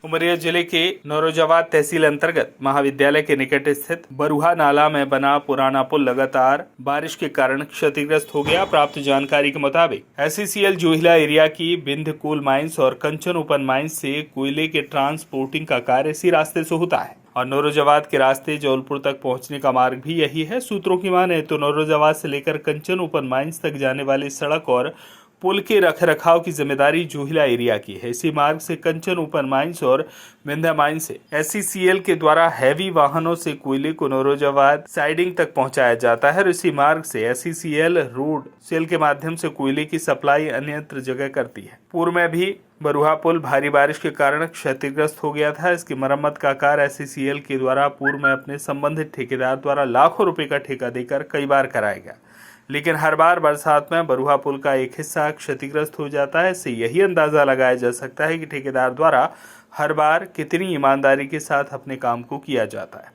उमरिया जिले के नौरोजाबाद तहसील अंतर्गत महाविद्यालय के निकट स्थित बरुहा नाला में बना पुराना पुल लगातार बारिश के कारण क्षतिग्रस्त हो गया। प्राप्त जानकारी के मुताबिक SCCL जोहिला एरिया की बिंद कोल माइंस और कंचन ओपन माइंस से कोयले के ट्रांसपोर्टिंग का कार्य इसी रास्ते से होता है और नौरोजाबाद के रास्ते जौलपुर तक पहुंचने का मार्ग भी यही है। सूत्रों की माने तो नौरोजाबाद से लेकर कंचन ओपन माइंस तक जाने वाली सड़क और पुल के रखरखाव की जिम्मेदारी जोहिला एरिया की है। इसी मार्ग से कंचन ओपन माइंस और विंध्या माइंस से SCCL के द्वारा हैवी वाहनों से कोयले को नौरोजाबाद साइडिंग तक पहुंचाया जाता है और इसी मार्ग से SCCL रोड सेल के माध्यम से कोयले की सप्लाई अन्यत्र जगह करती है। पूर्व में भी बरुहा पुल भारी बारिश के कारण क्षतिग्रस्त हो गया था। इसकी मरम्मत का कार्य SCCL के द्वारा पूर्व में अपने संबंधित ठेकेदार द्वारा लाखों रुपए का ठेका देकर कई बार कराया गया, लेकिन हर बार बरसात में बरुहा पुल का एक हिस्सा क्षतिग्रस्त हो जाता है। इससे यही अंदाजा लगाया जा सकता है कि ठेकेदार द्वारा हर बार कितनी ईमानदारी के साथ अपने काम को किया जाता है।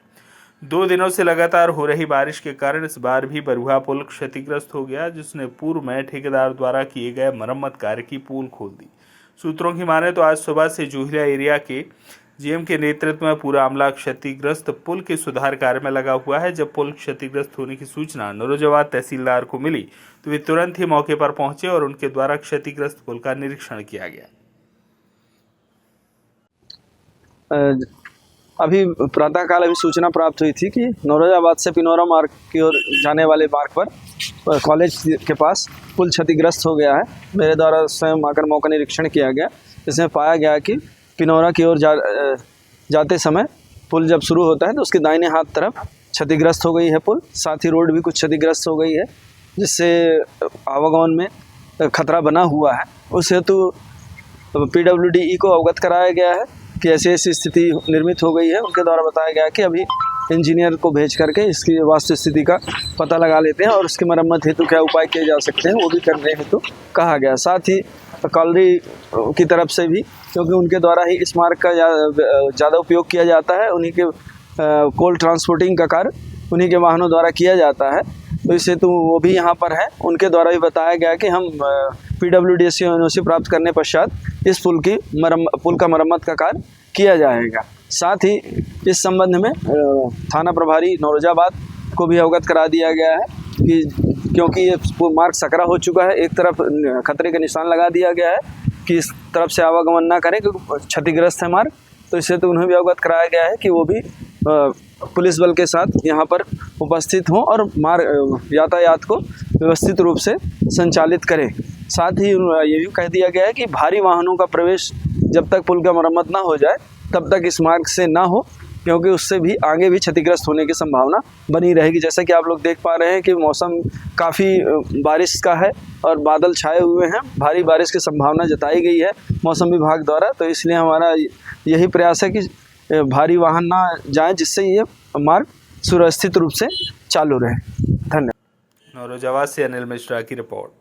2 दिनों से लगातार हो रही बारिश के कारण इस बार भी बरुहा पुल क्षतिग्रस्त हो गया, जिसने पूर्व में ठेकेदार द्वारा किए गए मरम्मत कार्य की पोल खोल दी। सूत्रों की माने तो आज सुबह से जोहिला एरिया के GM के नेतृत्व में पूरा अमला क्षतिग्रस्त पुल के सुधार कार्य में लगा हुआ है। जब पुल क्षतिग्रस्त होने की सूचना नौरोजाबाद तहसीलदार को मिली तो वे तुरंत ही मौके पर पहुंचे और उनके द्वारा क्षतिग्रस्त पुल का निरीक्षण किया गया। अभी प्रातःकाल सूचना प्राप्त हुई थी कि नौरोजाबाद से पिनौरा मार्ग की ओर जाने वाले मार्ग पर कॉलेज के पास पुल क्षतिग्रस्त हो गया है। मेरे द्वारा स्वयं आकर मौका निरीक्षण किया गया। इसमें पाया गया कि पिनौरा की ओर जाते समय पुल जब शुरू होता है तो उसके दाहिने हाथ तरफ क्षतिग्रस्त हो गई है पुल, साथ ही रोड भी कुछ क्षतिग्रस्त हो गई है, जिससे आवागमन में खतरा बना हुआ है। उस हेतु PWD को अवगत कराया गया है कि ऐसी स्थिति निर्मित हो गई है। उनके द्वारा बताया गया कि अभी इंजीनियर को भेज करके इसकी वास्तु स्थिति का पता लगा लेते हैं और उसकी मरम्मत हेतु क्या उपाय किए जा सकते हैं वो भी करने हेतु कहा गया। साथ ही कॉलरी की तरफ से भी, क्योंकि उनके द्वारा ही इस मार्ग का ज़्यादा उपयोग किया जाता है, उन्हीं के कोल ट्रांसपोर्टिंग का कार्य उन्हीं के वाहनों द्वारा किया जाता है, तो इस हेतु वो भी यहाँ पर है। उनके द्वारा भी बताया गया कि हम PWD से NOC प्राप्त करने पश्चात इस पुल का मरम्मत का कार्य किया जाएगा। साथ ही इस संबंध में थाना प्रभारी नौरोजाबाद को भी अवगत करा दिया गया है कि क्योंकि ये मार्ग सकरा हो चुका है, एक तरफ खतरे का निशान लगा दिया गया है कि इस तरफ से आवागमन ना करें क्योंकि क्षतिग्रस्त है मार्ग, तो इससे तो उन्हें भी अवगत कराया गया है कि वो भी पुलिस बल के साथ यहाँ पर उपस्थित हों और यातायात को व्यवस्थित रूप से संचालित करें। साथ ही ये भी कह दिया गया है कि भारी वाहनों का प्रवेश जब तक पुल का मरम्मत ना हो जाए तब तक इस मार्ग से ना हो, क्योंकि उससे भी आगे भी क्षतिग्रस्त होने की संभावना बनी रहेगी। जैसा कि आप लोग देख पा रहे हैं कि मौसम काफ़ी बारिश का है और बादल छाए हुए हैं, भारी बारिश की संभावना जताई गई है मौसम विभाग द्वारा, तो इसलिए हमारा यही प्रयास है कि भारी वाहन ना जाएं, जिससे ये मार्ग सुव्यवस्थित रूप से चालू रहे। धन्यवाद। नौरोजाबाद से अनिल मिश्रा की रिपोर्ट।